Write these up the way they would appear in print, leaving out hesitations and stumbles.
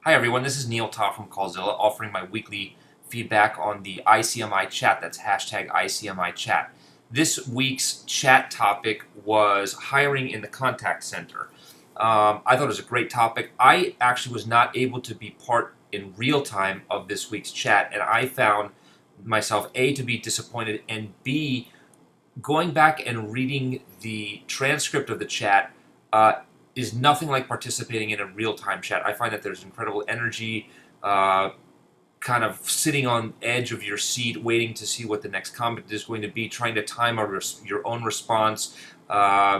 Hi everyone, this is Neil Ta from Callzilla offering my weekly feedback on the ICMI chat. That's hashtag ICMI chat. This week's chat topic was hiring in the contact center. I thought it was a great topic. I actually was not able to be part in real time of this week's chat, and I found myself A, to be disappointed, and B, going back and reading the transcript of the chat is nothing like participating in a real-time chat. I find that there's incredible energy, kind of sitting on edge of your seat, waiting to see what the next comment is going to be, trying to time your own response,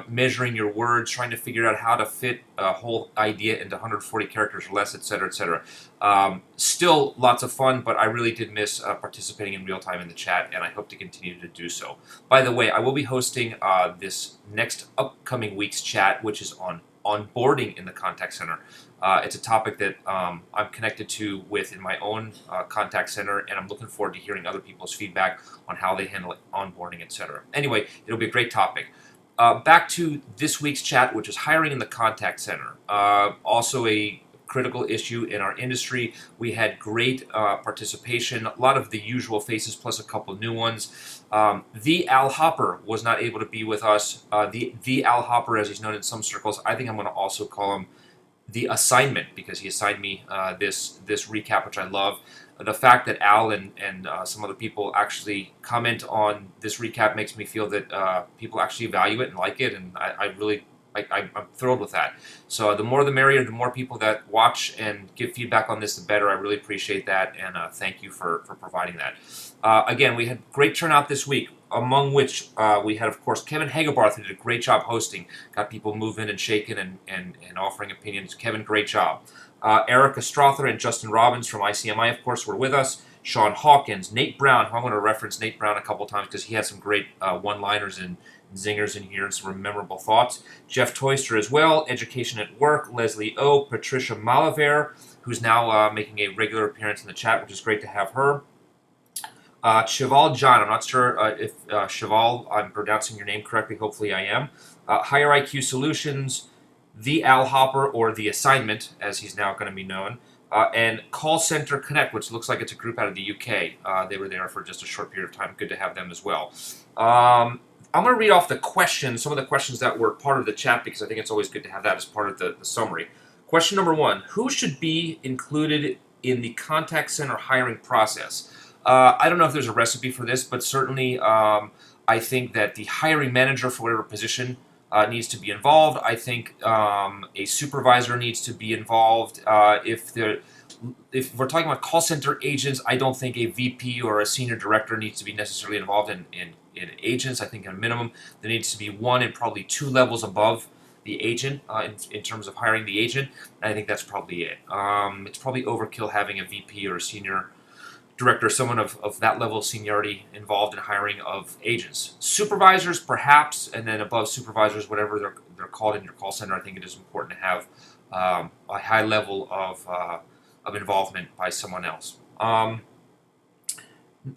measuring your words, trying to figure out how to fit a whole idea into 140 characters or less, etc., etc. Still lots of fun, but I really did miss participating in real time in the chat, and I hope to continue to do so. By the way, I will be hosting this next upcoming week's chat, which is on onboarding in the contact center. It's a topic that I'm connected to in my own contact center, and I'm looking forward to hearing other people's feedback on how they handle onboarding, etc. Anyway, it'll be a great topic. Back to this week's chat, which is hiring in the contact center. Also a critical issue in our industry. We had great participation, a lot of the usual faces plus a couple new ones. The Al Hopper was not able to be with us. The Al Hopper, as he's known in some circles, I think I'm going to also call him the assignment, because he assigned me this recap, which I love. The fact that Al and some other people actually comment on this recap makes me feel that people actually value it and like it, and I'm thrilled with that. So the more the merrier, the more people that watch and give feedback on this, the better. I really appreciate that, and thank you for providing that. Again, we had great turnout this week, among which we had, of course, Kevin Hagebarth, who did a great job hosting, got people moving and shaking and offering opinions. Kevin, great job. Erica Strother and Justin Robbins from ICMI, of course, were with us. Sean Hawkins, Nate Brown, who I'm going to reference Nate Brown a couple times because he had some great one-liners and zingers in here and some memorable thoughts. Jeff Toyster as well, Education at Work, Leslie O, Patricia Malaver, who's now making a regular appearance in the chat, which is great to have her. Cheval John, I'm not sure if Cheval, I'm pronouncing your name correctly, hopefully I am. Higher IQ Solutions, the Al Hopper, or the Assignment, as he's now going to be known, and Call Center Connect, which looks like it's a group out of the UK. They were there for just a short period of time. Good to have them as well. I'm going to read off the questions, some of the questions that were part of the chat, because I think it's always good to have that as part of the summary. Question number 1, who should be included in the contact center hiring process? I don't know if there's a recipe for this, but certainly I think that the hiring manager for whatever position needs to be involved. I think a supervisor needs to be involved. If we're talking about call center agents, I don't think a VP or a senior director needs to be necessarily involved in agents. I think at a minimum there needs to be 1 and probably 2 levels above the agent in terms of hiring the agent. And I think that's probably it. It's probably overkill having a VP or a senior director, someone of that level of seniority involved in hiring of agents. Supervisors, perhaps, and then above supervisors, whatever they're called in your call center, I think it is important to have a high level of involvement by someone else.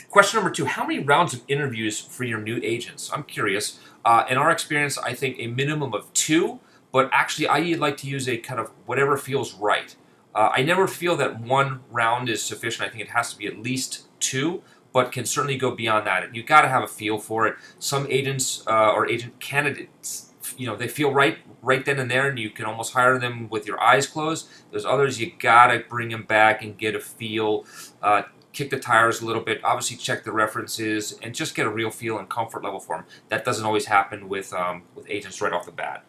Question number 2, how many rounds of interviews for your new agents? I'm curious. In our experience, I think a minimum of 2, but actually I like to use a kind of whatever feels right. I never feel that 1 round is sufficient. I think it has to be at least 2, but can certainly go beyond that. You've got to have a feel for it. Some agents or agent candidates, they feel right then and there, and you can almost hire them with your eyes closed. There's others you got to bring them back and get a feel, kick the tires a little bit, obviously check the references, and just get a real feel and comfort level for them. That doesn't always happen with agents right off the bat.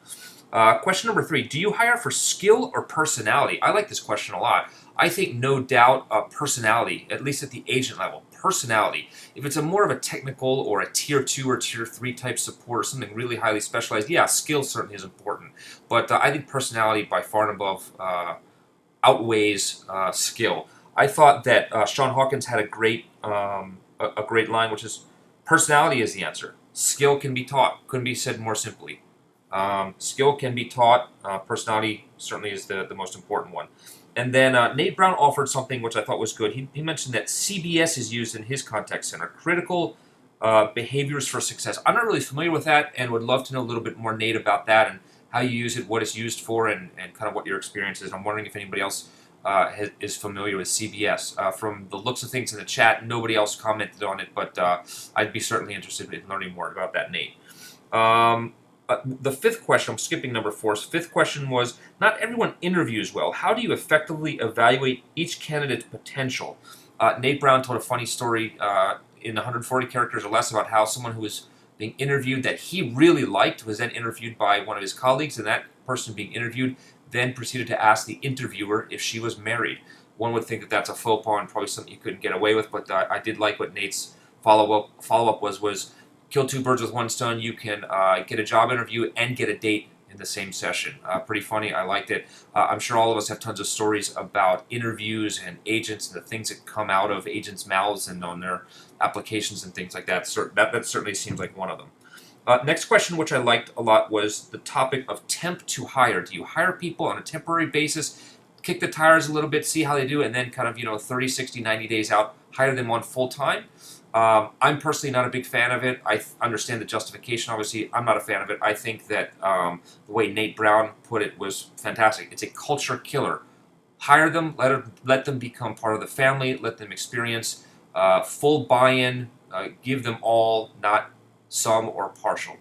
Question number 3, do you hire for skill or personality? I like this question a lot. I think no doubt personality, at least at the agent level. Personality. If it's more of a technical or a tier 2 or tier 3 type support or something really highly specialized, yeah, skill certainly is important. But I think personality by far and above outweighs skill. I thought that Sean Hawkins had a great line, which is, personality is the answer. Skill can be taught. Couldn't be said more simply. Skill can be taught. Personality certainly is the most important one. And then Nate Brown offered something which I thought was good. He mentioned that CBS is used in his contact center, critical behaviors for success. I'm not really familiar with that and would love to know a little bit more, Nate, about that and how you use it, what it's used for, and kind of what your experience is. I'm wondering if anybody else is familiar with CBS. From the looks of things in the chat, nobody else commented on it, but I'd be certainly interested in learning more about that, Nate. The fifth question, I'm skipping number 4. So fifth question was, not everyone interviews well. How do you effectively evaluate each candidate's potential? Nate Brown told a funny story in 140 characters or less about how someone who was being interviewed that he really liked was then interviewed by one of his colleagues, and that person being interviewed then proceeded to ask the interviewer if she was married. One would think that that's a faux pas and probably something you couldn't get away with, but I did like what Nate's follow-up was kill 2 birds with 1 stone. You can get a job interview and get a date in the same session. Pretty funny. I liked it. I'm sure all of us have tons of stories about interviews and agents and the things that come out of agents' mouths and on their applications and things like that. That certainly seems like one of them. Next question, which I liked a lot, was the topic of temp to hire. Do you hire people on a temporary basis, kick the tires a little bit, see how they do, and then kind of 30, 60, 90 days out, hire them on full time? I'm personally not a big fan of it. I understand the justification. Obviously, I'm not a fan of it. I think that the way Nate Brown put it was fantastic. It's a culture killer. Hire them, let them become part of the family, let them experience full buy-in, give them all, not some or partial.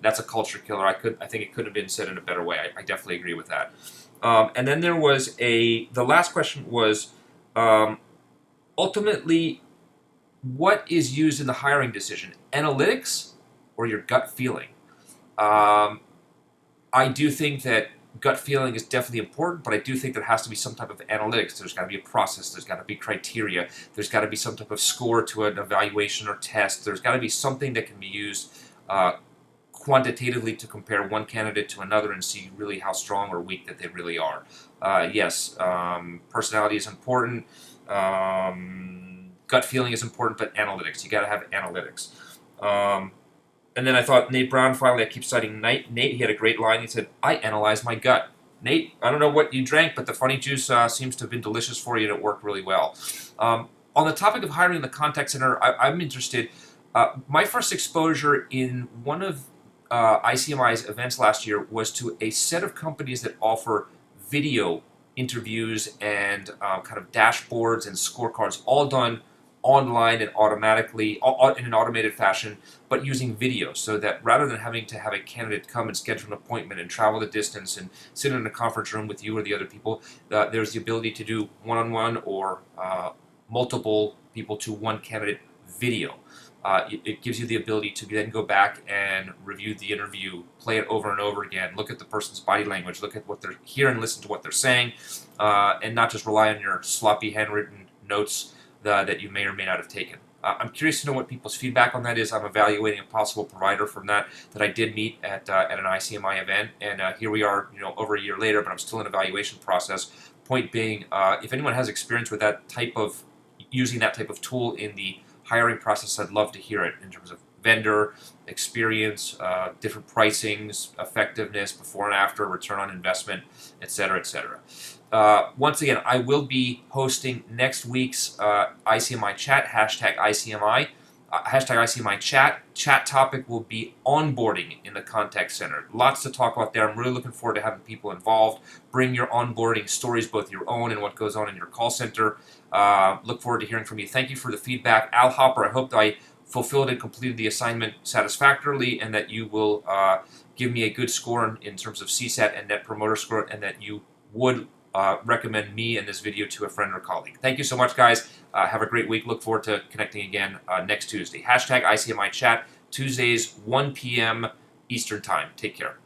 That's a culture killer. I think it could have been said in a better way. I definitely agree with that. And then there was the last question was ultimately, what is used in the hiring decision? Analytics or your gut feeling? I do think that gut feeling is definitely important, but I do think there has to be some type of analytics. There's got to be a process. There's got to be criteria. There's got to be some type of score to an evaluation or test. There's got to be something that can be used quantitatively to compare one candidate to another and see really how strong or weak that they really are. Yes, personality is important. Gut feeling is important, but analytics. You got to have analytics. And then I thought Nate Brown, finally, I keep citing Nate. He had a great line. He said, I analyze my gut. Nate, I don't know what you drank, but the funny juice seems to have been delicious for you, and it worked really well. On the topic of hiring in the contact center, I'm interested. My first exposure in one of ICMI's events last year was to a set of companies that offer video interviews and kind of dashboards and scorecards, all done online and automatically, in an automated fashion, but using video, so that rather than having to have a candidate come and schedule an appointment and travel the distance and sit in a conference room with you or the other people, there's the ability to do one-on-one or multiple people to one candidate video. It gives you the ability to then go back and review the interview, play it over and over again, look at the person's body language, look at what they're hearing, and listen to what they're saying, and not just rely on your sloppy handwritten notes that you may or may not have taken. I'm curious to know what people's feedback on that is. I'm evaluating a possible provider from that I did meet at an ICMI event, and here we are, over a year later, but I'm still in evaluation process. Point being, if anyone has experience with that type of using that type of tool in the hiring process, I'd love to hear it in terms of vendor experience, different pricings, effectiveness, before and after, return on investment, etc., etc. Once again, I will be hosting next week's ICMI chat, hashtag ICMI. Hashtag ICMI chat. Chat topic will be onboarding in the contact center. Lots to talk about there. I'm really looking forward to having people involved. Bring your onboarding stories, both your own and what goes on in your call center. Look forward to hearing from you. Thank you for the feedback. Al Hopper, I hope that I fulfilled and completed the assignment satisfactorily, and that you will give me a good score in terms of CSAT and Net Promoter Score, and that you would recommend me and this video to a friend or colleague. Thank you so much, guys. Have a great week. Look forward to connecting again next Tuesday. Hashtag ICMI chat, Tuesdays, 1 p.m. Eastern Time. Take care.